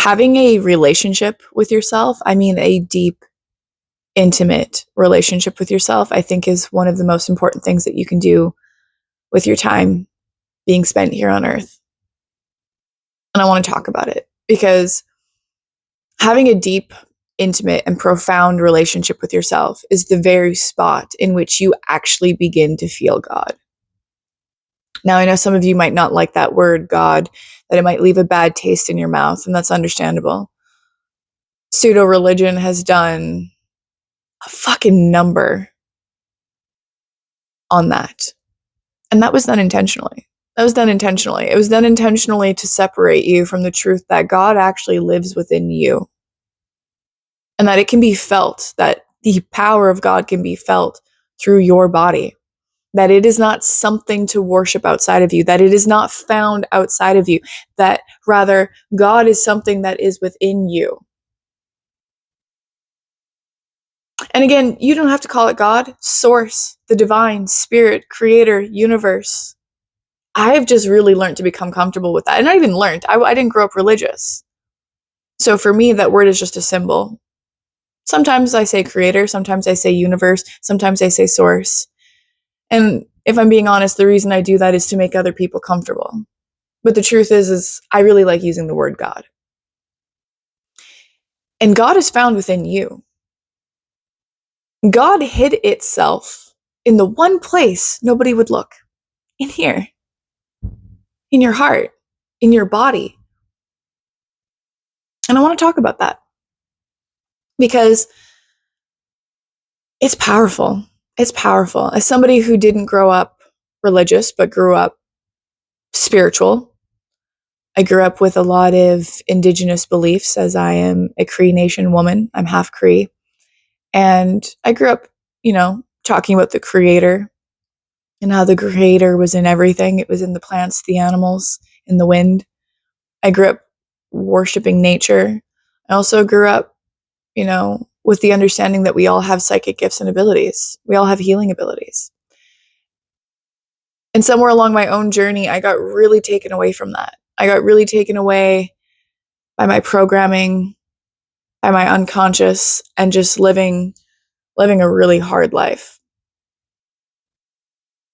having a relationship with yourself, I mean a deep, intimate relationship with yourself, I think is one of the most important things that you can do with your time being spent here on earth. And I want to talk about it because having a deep, intimate, and profound relationship with yourself is the very spot in which you actually begin to feel God. Now, I know some of you might not like that word, God, that it might leave a bad taste in your mouth, and that's understandable. Pseudo religion has done a fucking number on that. And that was done intentionally. It was done intentionally to separate you from the truth that God actually lives within you. And that it can be felt, that the power of God can be felt through your body. That it is not something to worship outside of you, that it is not found outside of you, that rather God is something that is within you. And again, you don't have to call it God, source, the divine, spirit, creator, universe. I've just really learned to become comfortable with that. And not even learned, I didn't grow up religious. So for me, that word is just a symbol. Sometimes I say creator, sometimes I say universe, sometimes I say source. And if I'm being honest, the reason I do that is to make other people comfortable. But the truth is I really like using the word God. And God is found within you. God hid itself in the one place nobody would look. In here. In your heart. In your body. And I want to talk about that. Because it's powerful. It's powerful. As somebody who didn't grow up religious, but grew up spiritual, I grew up with a lot of indigenous beliefs as I am a Cree Nation woman. I'm half Cree. And I grew up, talking about the creator and how the creator was in everything. It was in the plants, the animals, in the wind. I grew up worshiping nature. I also grew up, with the understanding that we all have psychic gifts and abilities. We all have healing abilities. And somewhere along my own journey, I got really taken away from that. I got really taken away by my programming, by my unconscious, and just living a really hard life.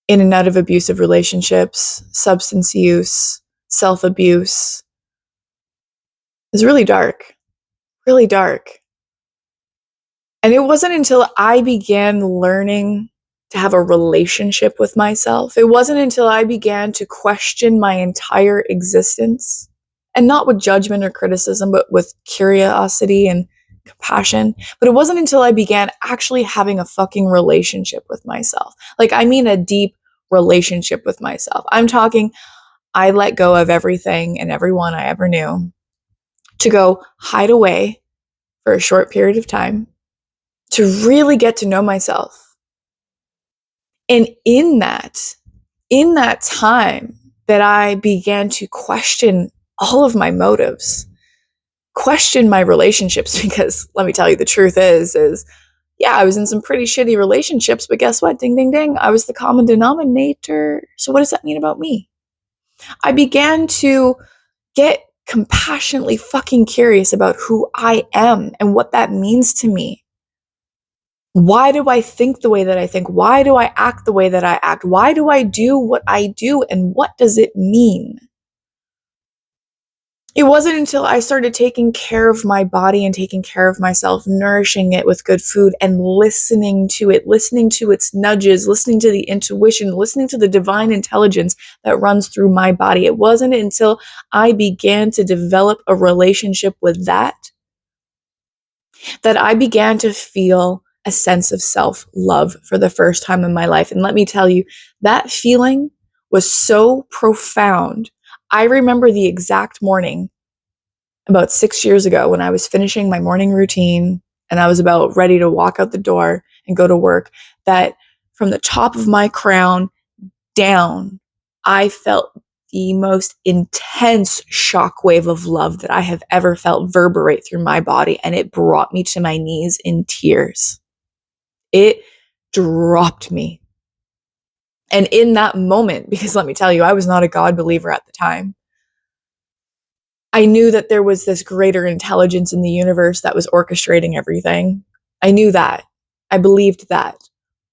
In and out of abusive relationships, substance use, self-abuse. It was really dark. Really dark. And it wasn't until I began learning to have a relationship with myself, it wasn't until I began to question my entire existence, and not with judgment or criticism, but with curiosity and compassion. But it wasn't until I began actually having a fucking relationship with myself. Like, I mean a deep relationship with myself. I'm talking, I let go of everything and everyone I ever knew to go hide away for a short period of time to really get to know myself. And in that time that I began to question all of my motives, question my relationships, because let me tell you, the truth is, yeah, I was in some pretty shitty relationships, but guess what? Ding, ding, ding. I was the common denominator. So what does that mean about me? I began to get compassionately fucking curious about who I am and what that means to me. Why do I think the way that I think? Why do I act the way that I act? Why do I do what I do? And what does it mean? It wasn't until I started taking care of my body and taking care of myself, nourishing it with good food and listening to it, listening to its nudges, listening to the intuition, listening to the divine intelligence that runs through my body. It wasn't until I began to develop a relationship with that I began to feel a sense of self-love for the first time in my life. And let me tell you, that feeling was so profound. I remember the exact morning about 6 years ago when I was finishing my morning routine and I was about ready to walk out the door and go to work, that from the top of my crown down, I felt the most intense shockwave of love that I have ever felt reverberate through my body, and it brought me to my knees in tears. It dropped me. And in that moment, because let me tell you, I was not a God believer at the time, I knew that there was this greater intelligence in the universe that was orchestrating everything. I knew that. I believed that.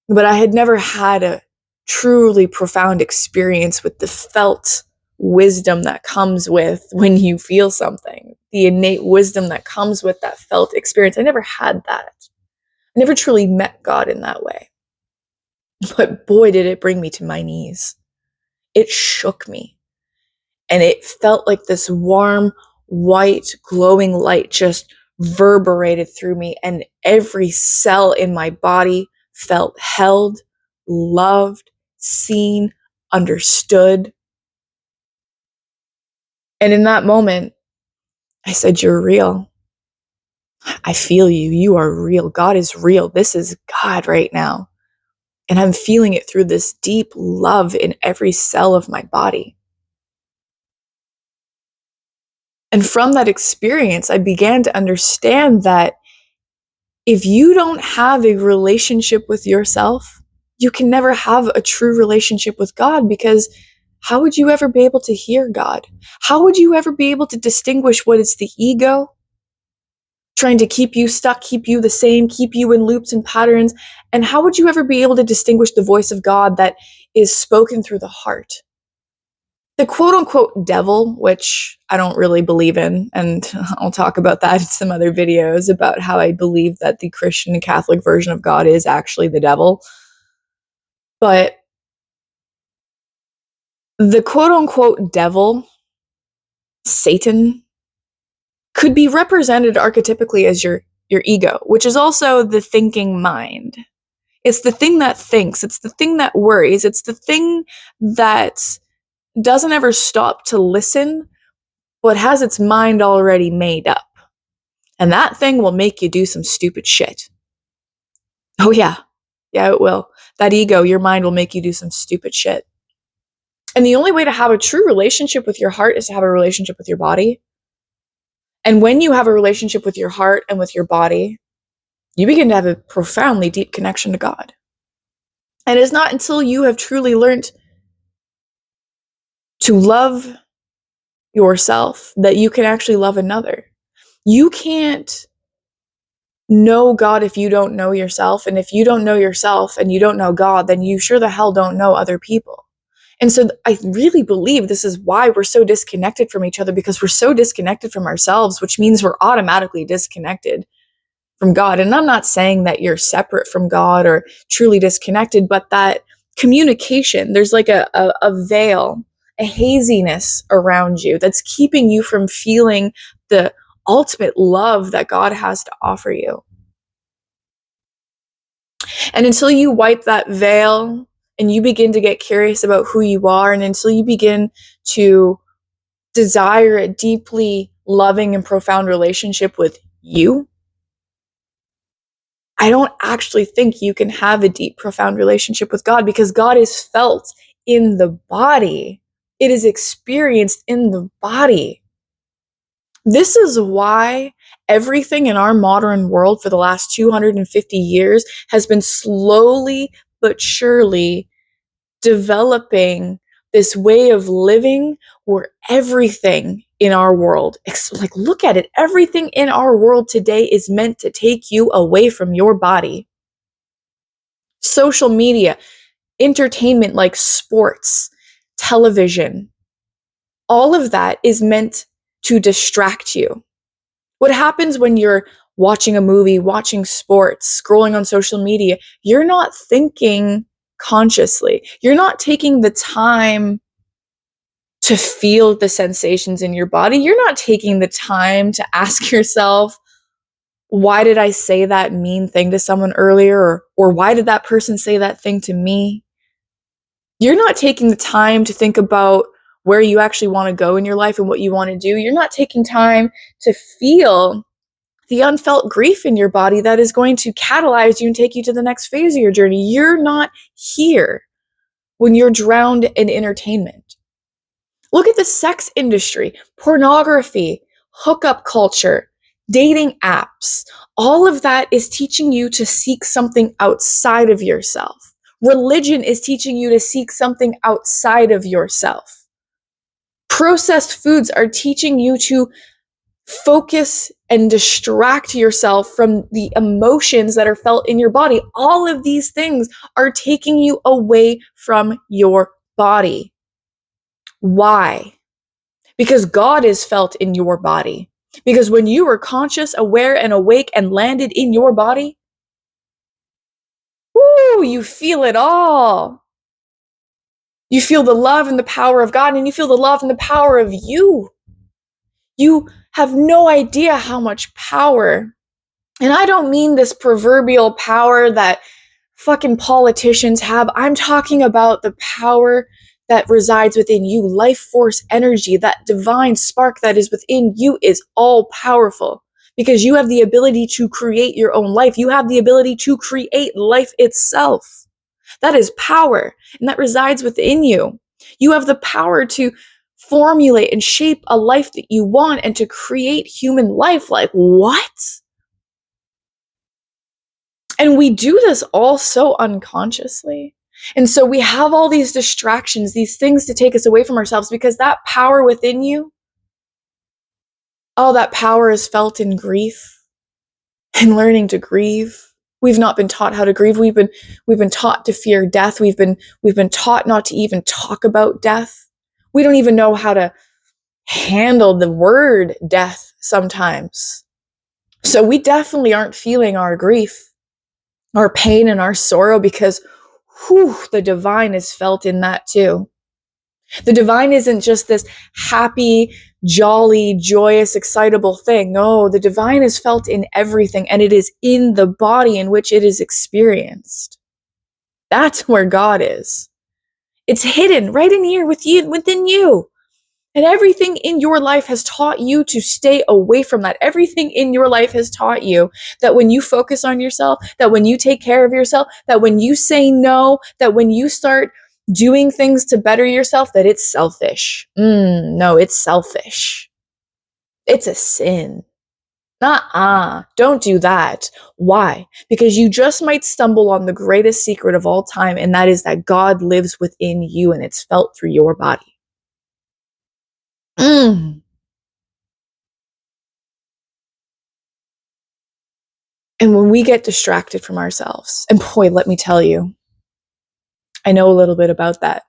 But I had never had a truly profound experience with the felt wisdom that comes with when you feel something, the innate wisdom that comes with that felt experience. I never had that. I never truly met God in that way. But boy, did it bring me to my knees. It shook me. And it felt like this warm, white, glowing light just reverberated through me. And every cell in my body felt held, loved, seen, understood. And in that moment, I said, "You're real. I feel you. You are real. God is real. This is God right now. And I'm feeling it through this deep love in every cell of my body." And from that experience, I began to understand that if you don't have a relationship with yourself, you can never have a true relationship with God, because how would you ever be able to hear God? How would you ever be able to distinguish what is the ego trying to keep you stuck, keep you the same, keep you in loops and patterns? And how would you ever be able to distinguish the voice of God that is spoken through the heart? The quote unquote devil, which I don't really believe in, and I'll talk about that in some other videos about how I believe that the Christian and Catholic version of God is actually the devil. But the quote unquote devil, Satan, could be represented archetypically as your ego, which is also the thinking mind. It's the thing that thinks, it's the thing that worries, it's the thing that doesn't ever stop to listen, but has its mind already made up. And that thing will make you do some stupid shit. Oh, yeah. Yeah, it will. That ego, your mind will make you do some stupid shit. And the only way to have a true relationship with your heart is to have a relationship with your body. And when you have a relationship with your heart and with your body, you begin to have a profoundly deep connection to God. And it's not until you have truly learned to love yourself that you can actually love another. You can't know God if you don't know yourself. And if you don't know yourself and you don't know God, then you sure the hell don't know other people. And so I really believe this is why we're so disconnected from each other, because we're so disconnected from ourselves, which means we're automatically disconnected from God. And I'm not saying that you're separate from God or truly disconnected, but that communication, there's like a veil, a haziness around you that's keeping you from feeling the ultimate love that God has to offer you. And until you wipe that veil and you begin to get curious about who you are, and until you begin to desire a deeply loving and profound relationship with you, I don't actually think you can have a deep, profound relationship with God, because God is felt in the body. It is experienced in the body. This is why everything in our modern world for the last 250 years has been slowly but surely developing this way of living where everything in our world, like, look at it, everything in our world today is meant to take you away from your body. Social media, entertainment like sports, television, all of that is meant to distract you. What happens when you're watching a movie, watching sports, scrolling on social media? You're not thinking consciously. You're not taking the time to feel the sensations in your body. You're not taking the time to ask yourself, why did I say that mean thing to someone earlier? Or why did that person say that thing to me? You're not taking the time to think about where you actually want to go in your life and what you want to do. You're not taking time to feel the unfelt grief in your body that is going to catalyze you and take you to the next phase of your journey. You're not here when you're drowned in entertainment. Look at the sex industry, pornography, hookup culture, dating apps. All of that is teaching you to seek something outside of yourself. Religion is teaching you to seek something outside of yourself. Processed foods are teaching you to focus and distract yourself from the emotions that are felt in your body. All of these things are taking you away from your body. Why? Because God is felt in your body. Because when you are conscious, aware, and awake and landed in your body, woo, you feel it all. You feel the love and the power of God, and you feel the love and the power of you. You have no idea how much power, and I don't mean this proverbial power that fucking politicians have. I'm talking about the power that resides within you, life force energy, that divine spark that is within you is all powerful because you have the ability to create your own life. You have the ability to create life itself. That is power, and that resides within you. You have the power to formulate and shape a life that you want and to create human life. Like, what? And we do this all so unconsciously. And so we have all these distractions, these things to take us away from ourselves because that power within you, all that power is felt in grief and learning to grieve. We've not been taught how to grieve. We've been taught to fear death. We've been taught not to even talk about death. We don't even know how to handle the word death sometimes. So we definitely aren't feeling our grief, our pain, and our sorrow because the divine is felt in that too. The divine isn't just this happy, jolly, joyous, excitable thing. No, the divine is felt in everything, and it is in the body in which it is experienced. That's where God is. It's hidden right in here within you. And everything in your life has taught you to stay away from that. Everything in your life has taught you that when you focus on yourself, that when you take care of yourself, that when you say no, that when you start doing things to better yourself, that it's selfish. No, it's selfish. It's a sin. Don't do that. Why? Because you just might stumble on the greatest secret of all time, and that is that God lives within you and it's felt through your body. And when we get distracted from ourselves, and boy, let me tell you, I know a little bit about that.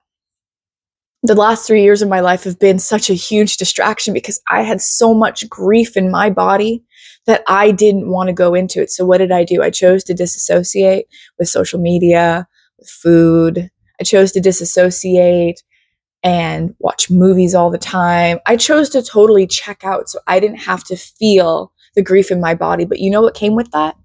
The last 3 years of my life have been such a huge distraction because I had so much grief in my body that I didn't want to go into it. So what did I do? I chose to disassociate with social media, with food. I chose to disassociate and watch movies all the time. I chose to totally check out so I didn't have to feel the grief in my body. But you know what came with that?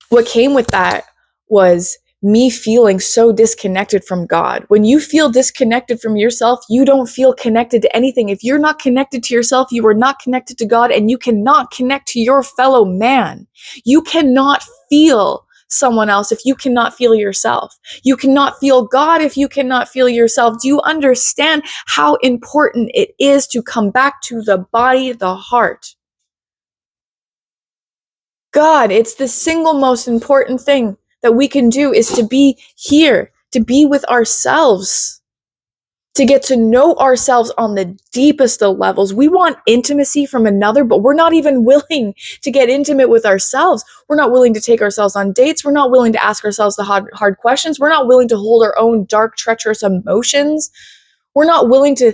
What came with that was me feeling so disconnected from God. When you feel disconnected from yourself, you don't feel connected to anything. If you're not connected to yourself, you are not connected to God, and you cannot connect to your fellow man. You cannot feel someone else if you cannot feel yourself. You cannot feel God if you cannot feel yourself. Do you understand how important it is to come back to the body, the heart? God, it's the single most important thing that we can do is to be here, to be with ourselves, to get to know ourselves on the deepest of levels. We want intimacy from another, but we're not even willing to get intimate with ourselves. We're not willing to take ourselves on dates. We're not willing to ask ourselves the hard questions. We're not willing to hold our own dark, treacherous emotions. We're not willing to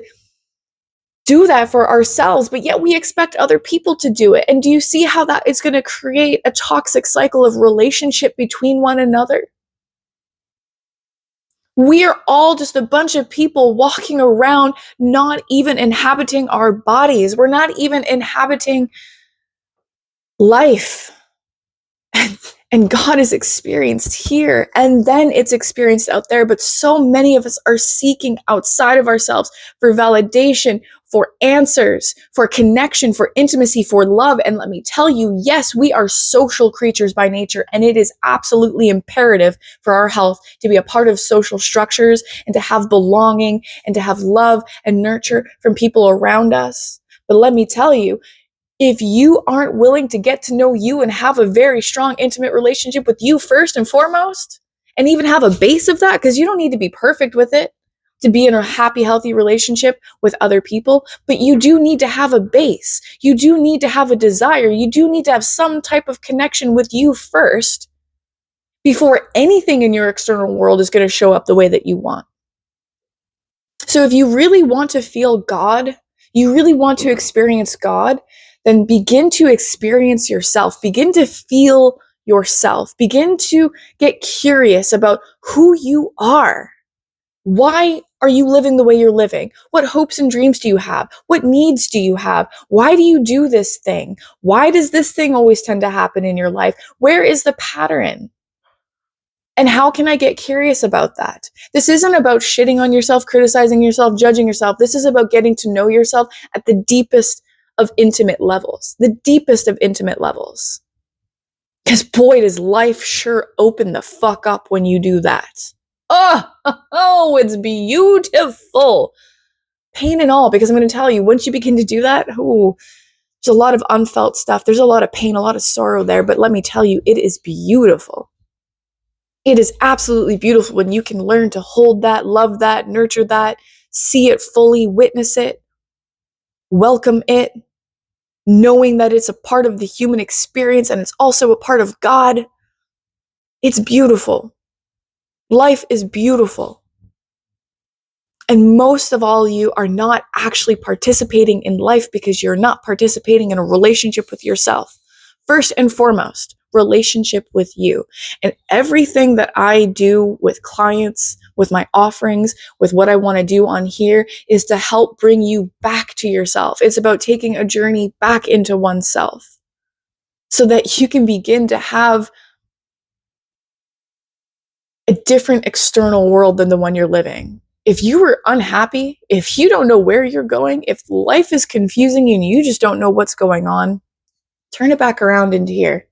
do that for ourselves, but yet we expect other people to do it. And do you see how that is going to create a toxic cycle of relationship between one another? We are all just a bunch of people walking around, not even inhabiting our bodies. We're not even inhabiting life. And God is experienced here, and then it's experienced out there. But so many of us are seeking outside of ourselves for validation, for answers, for connection, for intimacy, for love. And let me tell you, yes, we are social creatures by nature, and it is absolutely imperative for our health to be a part of social structures and to have belonging and to have love and nurture from people around us. But let me tell you, if you aren't willing to get to know you and have a very strong, intimate relationship with you first and foremost, and even have a base of that, because you don't need to be perfect with it. to be in a happy, healthy relationship with other people, but you do need to have a base. You do need to have a desire. You do need to have some type of connection with you first before anything in your external world is going to show up the way that you want. So if you really want to feel God, you really want to experience God, then begin to experience yourself. Begin to feel yourself. Begin to get curious about who you are. Why are you living the way you're living? What hopes and dreams do you have? What needs do you have? Why do you do this thing? Why does this thing always tend to happen in your life? Where is the pattern? And how can I get curious about that? This isn't about shitting on yourself, criticizing yourself, judging yourself. This is about getting to know yourself at the deepest of intimate levels, the deepest of intimate levels. Because boy, does life sure open the fuck up when you do that. Oh, it's beautiful. Pain and all, because I'm going to tell you, once you begin to do that, there's a lot of unfelt stuff. There's a lot of pain, a lot of sorrow there. But let me tell you, it is beautiful. It is absolutely beautiful when you can learn to hold that, love that, nurture that, see it fully, witness it, welcome it, knowing that it's a part of the human experience and it's also a part of God. It's beautiful. Life is beautiful. And most of all, you are not actually participating in life because you're not participating in a relationship with yourself. First and foremost, relationship with you. And everything that I do with clients, with my offerings, with what I want to do on here is to help bring you back to yourself. It's about taking a journey back into oneself so that you can begin to have a different external world than the one you're living. If you are unhappy, if you don't know where you're going, if life is confusing you and you just don't know what's going on, turn it back around into here.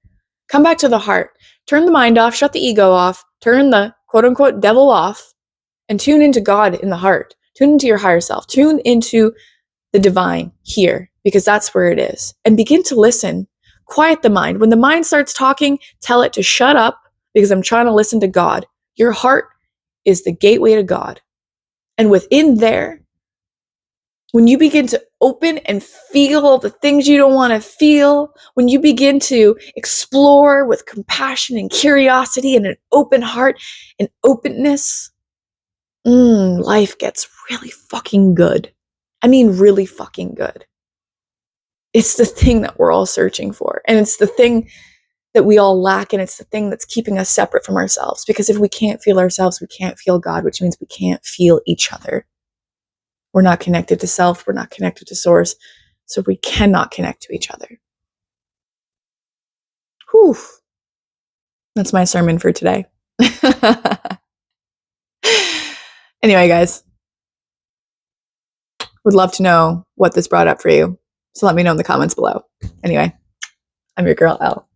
Come back to the heart. Turn the mind off, shut the ego off, turn the quote unquote devil off, and tune into God in the heart. Tune into your higher self. Tune into the divine here, because that's where it is. And begin to listen. Quiet the mind. When the mind starts talking, tell it to shut up, because I'm trying to listen to God. Your heart is the gateway to God. And within there, when you begin to open and feel the things you don't want to feel, when you begin to explore with compassion and curiosity and an open heart and openness, life gets really fucking good. I mean, really fucking good. It's the thing that we're all searching for. And it's the thing that we all lack. And it's the thing that's keeping us separate from ourselves. Because if we can't feel ourselves, we can't feel God, which means we can't feel each other. We're not connected to self. We're not connected to source. So we cannot connect to each other. Whew. That's my sermon for today. Anyway, guys, would love to know what this brought up for you. So let me know in the comments below. Anyway, I'm your girl, Elle.